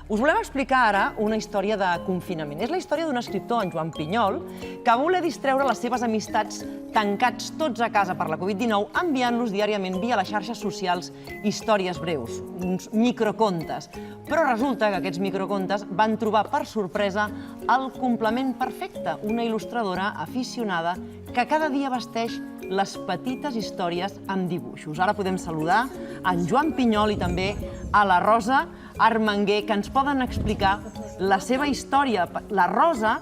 Us volem explicar ara una història de confinament. És la història d'un escriptor, en Joan Pinyol, que va voler distreure les seves amistats tancats tots a casa per la Covid-19, enviant-los diàriament via les xarxes socials històries breus, uns microcontes. Però resulta que aquests microcontes van trobar per sorpresa el complement perfecte, una il·lustradora aficionada que cada dia vesteix les petites històries amb dibuixos. Ara podem saludar en Joan Pinyol i també a la Rosa Armenguer, que ens poden explicar la seva història. La Rosa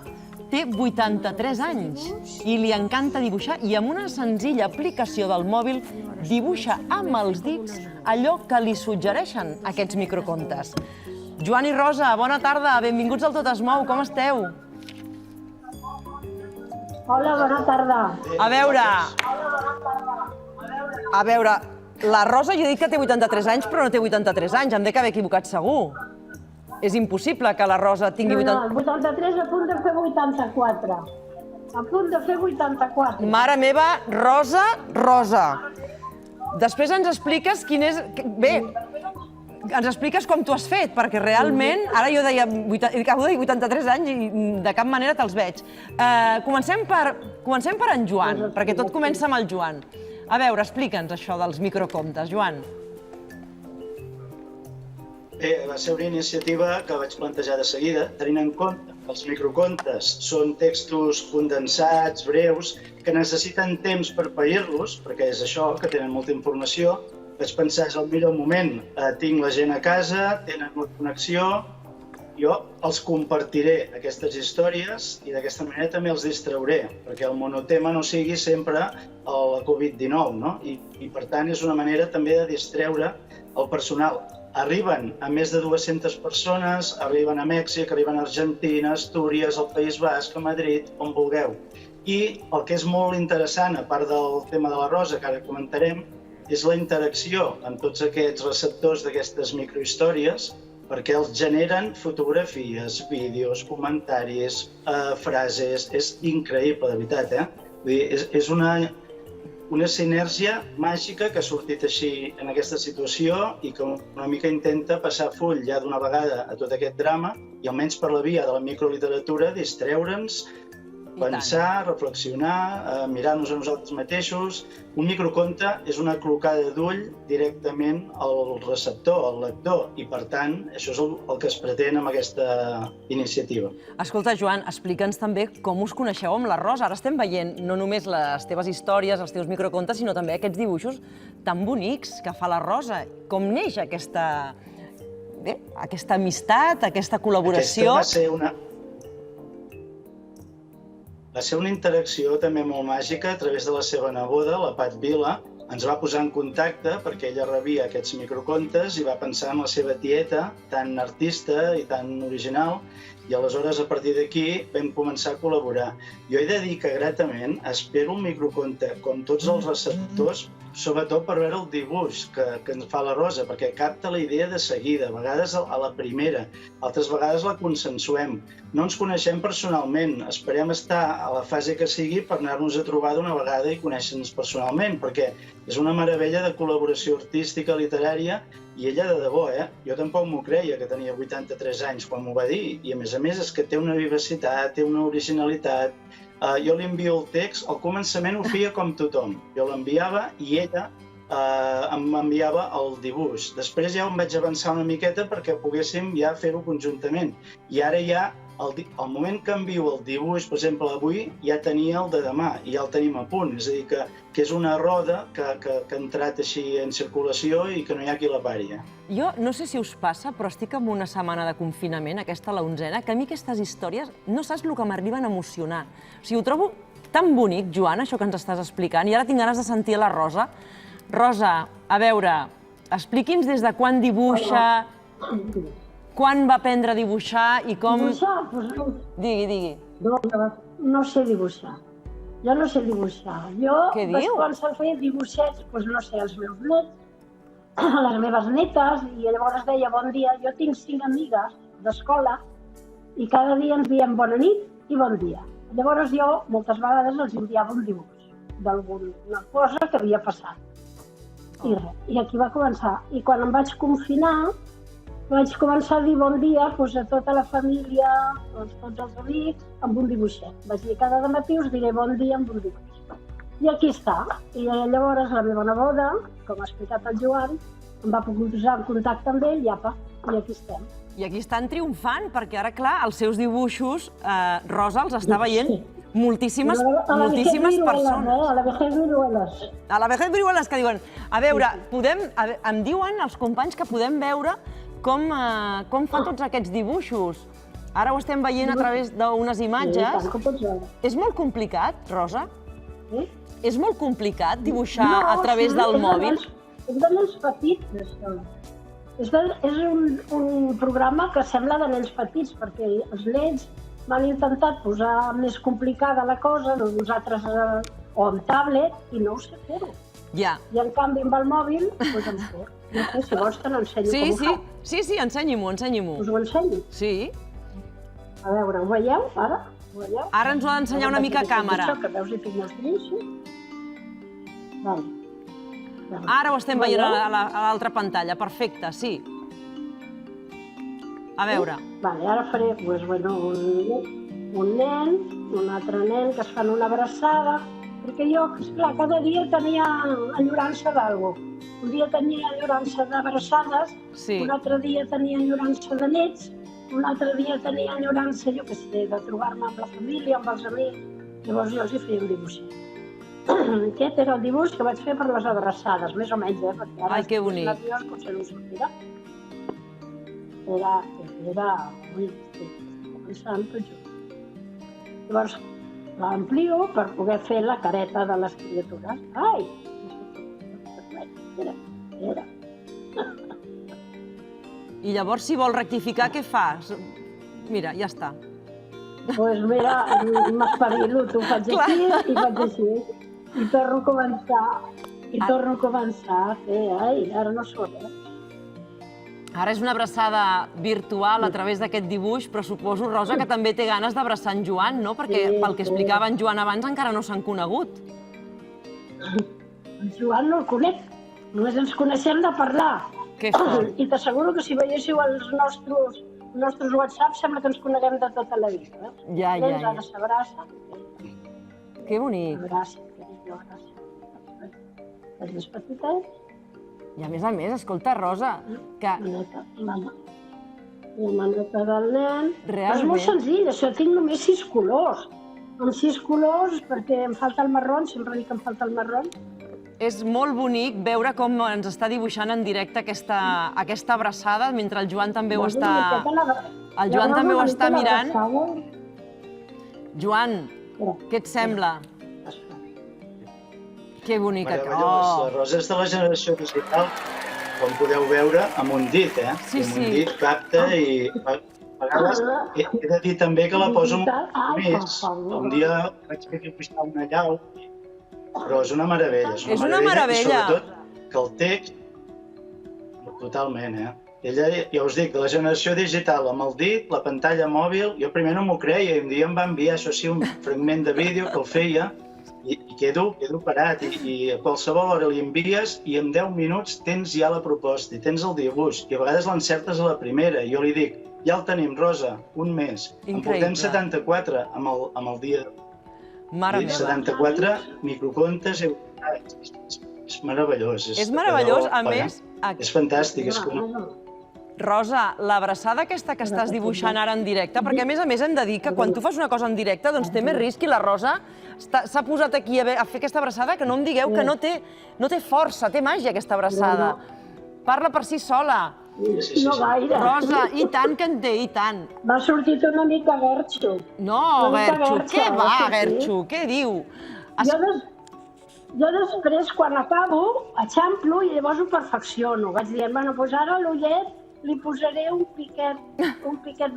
té 83 anys i li encanta dibuixar i amb una senzilla aplicació del mòbil dibuixa amb els dits allò que li suggereixen aquests microcontes. Joan i Rosa, bona tarda, benvinguts al Tot es mou, com esteu? Hola, bona tarda. A veure, la Rosa jo he dit que té 83 anys, però no té 83 anys, em dec haver equivocat segur. És impossible que la Rosa tingui 80... No, 83 a punt de fer 84. A punt de fer 84. Mare meva, Rosa. Després ens expliques quin és... Bé, ens expliques com t'ho has fet, perquè realment, ara jo deia, acabo de dir 83 anys i de cap manera te'ls veig. Comencem per en Joan, perquè tot comença amb el Joan. A veure, explica'ns això dels microcontes, Joan. Bé, va ser una iniciativa que vaig plantejar de seguida, tenint en compte que els microcontes són textos condensats, breus, que necessiten temps per pair-los, perquè és això, que tenen molta informació. Vaig pensar, és el millor moment, tinc la gent a casa, tenen molta connexió, jo els compartiré, aquestes històries, i d'aquesta manera també els distrauré, perquè el monotema no sigui sempre la Covid-19, no? I per tant és una manera també de distreure el personal. Arriben a més de 200 persones, arriben a Mèxic, arriben a Argentina, Astúries, al País Basc, a Madrid, on vulgueu. I el que és molt interessant, a part del tema de la Rosa, que ara comentarem, és la interacció amb tots aquests receptors d'aquestes microhistòries, perquè els generen fotografies, vídeos, comentaris, frases. És increïble, de veritat, eh? Vull dir, és una sinergia màgica que ha sortit així en aquesta situació i que una mica intenta passar full ja d'una vegada a tot aquest drama i almenys per la via de la microliteratura distreure'ns, pensar, reflexionar, mirar-nos a nosaltres mateixos. Un microconte és una clocada d'ull directament al receptor, al lector, i per tant això és el que es pretén amb aquesta iniciativa. Escolta, Joan, explica'ns també com us coneixeu amb la Rosa. Ara estem veient no només les teves històries, els teus microcontes, sinó també aquests dibuixos tan bonics que fa la Rosa. Com neix aquesta amistat, aquesta col·laboració? Va ser una interacció també molt màgica a través de la seva neboda, la Pat Vila. Ens va posar en contacte perquè ella rebia aquests microcontes i va pensar en la seva tieta, tan artista i tan original, i aleshores a partir d'aquí vam començar a col·laborar. Jo he de dir que gratament espero un microconte com tots els receptors, sobretot per veure el dibuix que ens fa la Rosa, perquè capta la idea de seguida, a vegades a la primera, altres vegades la consensuem. No ens coneixem personalment, esperem estar a la fase que sigui per anar-nos a trobar d'una vegada i conèixer-nos personalment, perquè és una meravella de col·laboració artística, literària, i ella de debò, Jo tampoc m'ho creia, que tenia 83 anys quan m'ho va dir, i a més és que té una vivacitat, té una originalitat. Jo li envio el text, al començament ho feia com tothom. Jo l'enviava i ella m'enviava el dibuix. Després ja em vaig avançar una miqueta perquè poguéssim ja fer-ho conjuntament. I ara ja, al moment que envio el dibuix, per exemple, avui, ja tenia el de demà i ja el tenim a punt. És a dir, que és una roda que ha entrat així en circulació i que no hi ha qui la pari. Jo no sé si us passa, però estic en una setmana de confinament, aquesta la 11ª, que a mi aquestes històries no saps el que m'arriben a emocionar. O sigui, ho trobo tan bonic, Joan, això que ens estàs explicant, i ara tinc ganes de sentir la Rosa. Rosa, a veure, expliqui'ns des de quan dibuixa, quan va aprendre a dibuixar i com... Dibuixar? Digui. No sé dibuixar. Jo no sé dibuixar. Jo vaig començar a fer dibuixets, no sé, els meus nets, les meves netes, i llavors deia bon dia. Jo tinc 5 amigues d'escola i cada dia ens diem bona nit i bon dia. Llavors jo moltes vegades els enviava un dibuix d'alguna cosa que havia passat. I aquí va començar. I quan em vaig confinar, vaig començar a dir bon dia a tota la família, a tots els amics, amb un dibuixet. Vaig dir cada matí us diré bon dia amb un dibuix. I aquí està. I llavors la meva neboda, com ha explicat el Joan, em va posar en contacte amb ell i apa, i aquí estem. I aquí estan triomfant, perquè ara, clar, els seus dibuixos, Rosa, els està veient moltíssimes persones. A la vejez viruelas. A la vejez viruelas, que diuen... A veure, em diuen els companys que podem veure com fa tots aquests dibuixos. Ara ho estem veient a través d'unes imatges. És molt complicat, Rosa? És molt complicat dibuixar a través del mòbil? És de nens petits, això. És un programa que sembla de nens petits, perquè els nens m'han intentat posar més complicada la cosa, nosaltres o amb tablet, i no ho sé fer-ho. Ja. I en canvi amb el mòbil, doncs em surt. No sé, si vols te n'ensenyo com ho fa. Sí, ensenyi-m'ho. Us ho ensenyo? Sí. A veure, ho veieu, ara? Ara ens ho ha d'ensenyar una mica a càmera. Això, que veus i tinc els dibuixos. Vale. Ara ho estem veient a l'altra pantalla, perfecte, sí. A veure. Vale, ara faré un nen, un altre nen que es fan una abraçada, perquè jo, esclar, cada dia tenia enyorança d'algú. Un dia tenia enyorança d'abraçades, un altre dia tenia enyorança de nets, un altre dia tenia enyorança, jo què sé, de trobar-me amb la família, amb els amics. Llavors jo els hi feia un dibuixet. Aquest era el dibuix que vaig fer per les adreçades, més o menys, perquè ara que bonic. nerviós potser no sortirà. Era... Ui, estic començant tot just. Llavors, l'amplio per poder fer la careta de les criatures. Ai! Era. I llavors, si vol rectificar, què fas? Mira, ja està. Doncs mira, m'espavilo, t'ho faig aquí i faig així. I torno a començar a fer. Ai, ara no surt, Ara és una abraçada virtual a través d'aquest dibuix, però suposo, Rosa, que també té ganes d'abraçar en Joan, no? Perquè pel que explicava en Joan abans encara no s'han conegut. En Joan no el conec, només ens coneixem de parlar. Que fort. I t'asseguro que si veiéssiu els nostres WhatsApp sembla que ens coneguem de tota la vida. Ja. Ara s'abraça. Que bonic. Gràcies. És més petitet. I a més, escolta, Rosa, que... La maneta del nen. Realment. És molt senzill, això tinc només 6 colors. Amb 6 colors, perquè em falta el marró, sempre dic que em falta el marró. És molt bonic veure com ens està dibuixant en directe aquesta abraçada, mentre el Joan també ho està... El Joan també ho està mirant. Joan, què et sembla? Que bonica. Meravellós. La Rosa és de la generació digital, com podeu veure, amb un dit, Sí. Amb un dit capta i a vegades he de dir també que la poso més. Un dia vaig fer dibuixar una llau, però és una meravella. És una meravella. I sobretot que el text, totalment, Ella, ja us dic, de la generació digital, amb el dit, la pantalla mòbil, jo primer no m'ho creia, i un dia em va enviar, això sí, un fragment de vídeo que el feia, i quedo parat, i a qualsevol hora li envies i en 10 minuts tens ja la proposta i tens el dibuix, i a vegades l'encertes a la primera, i jo li dic, ja el tenim, Rosa, un mes. En portem 74 amb el dia. Mare meva. 74 microcontes, és meravellós. És meravellós, a més... És fantàstic, és que... Rosa, l'abraçada aquesta que estàs dibuixant ara en directe, perquè a més hem de dir que quan tu fas una cosa en directe doncs té més risc i la Rosa s'ha posat aquí a fer aquesta abraçada que no em digueu que no té força, té màgia aquesta abraçada. Parla per si sola. No gaire. Rosa, i tant que en té, i tant. M'ha sortit una mica Gertxo. No, Gertxo, què va, Gertxo? Què diu? Jo després, quan acabo, eixamplo i llavors ho perfecciono. Vaig dient, bueno, doncs ara l'ullet li posaré un piquet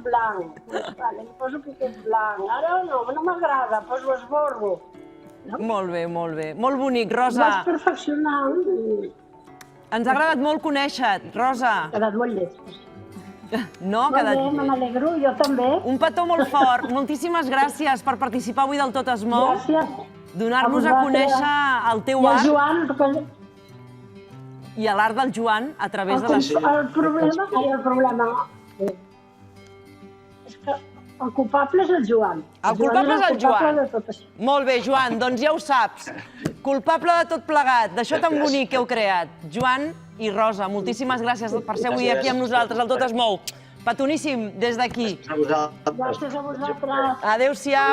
blanc. Vale, li poso piquet blanc. Ara no m'agrada, doncs ho esborro. Molt bé, molt bé. Molt bonic, Rosa. Vas perfeccionant. Ens ha agradat molt conèixer-te, Rosa. Ha quedat molt lleig. No, ha quedat lleig. Me n'alegro, jo també. Un petó molt fort. Moltíssimes gràcies per participar avui del Tot es mou. Gràcies. Donar-nos a conèixer el teu art. I el Joan, i a l'art del Joan a través de les... El problema és que el culpable és el Joan. El culpable és el Joan. De tot això. Molt bé, Joan, doncs ja ho saps. Culpable de tot plegat, d'això tan bonic que heu creat. Joan i Rosa, moltíssimes gràcies per ser avui aquí amb nosaltres, al Tot es mou. Petoníssim des d'aquí. Gràcies a vosaltres. Adéu-siau.